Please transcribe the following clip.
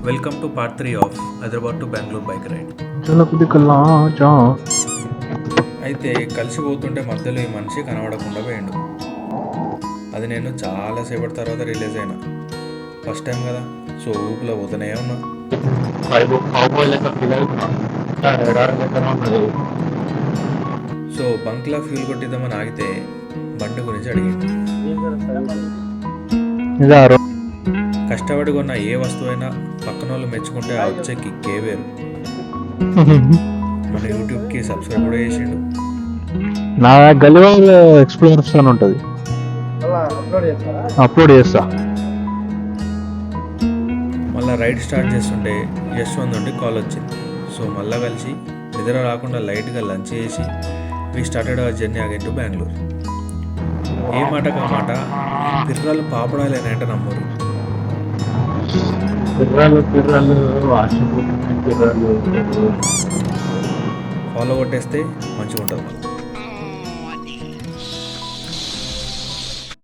Welcome to part 3 of Hyderabad to Bengaluru bike ride. అయితే కలిసిపోతుంటే మధ్యలో ఈ మనిషి కనబడకుండా పోయిండు. అది నేను చాలాసేపటి తర్వాత రిలీజ్ అయినా. ఫస్ట్ టైం కదా, సో ఊపిలో పోతూనే ఉన్నా. సో బంక్లా ఫ్యూల్ కొట్టిద్దామని ఆగితే బండి గురించి అడిగింది. కష్టపడి కొన్న ఏ వస్తువైనా పక్కన వాళ్ళు మెచ్చుకుంటే ఆ వచ్చే కిక్కే వేరు. మన యూట్యూబ్కి సబ్స్క్రైబ్ కూడా చేసిండు. నా గలివాల్ ఎక్స్ప్లోరర్స్ అని ఉంటుంది, అప్లోడ్ చేస్తా. మళ్ళీ రైడ్ స్టార్ట్ చేస్తుంటే యశ్వంత్ నుండి కాల్ వచ్చింది. సో మళ్ళీ కలిసి నిద్ర రాకుండా లైట్గా లంచ్ చేసి we started our journey again to Bengaluru. ఏ మాటగా మాట పిర్రాలు పాపడాలేనంటే నమ్మరు. ఫాలో కొట్టేస్తే మంచిగా ఉంటుంది.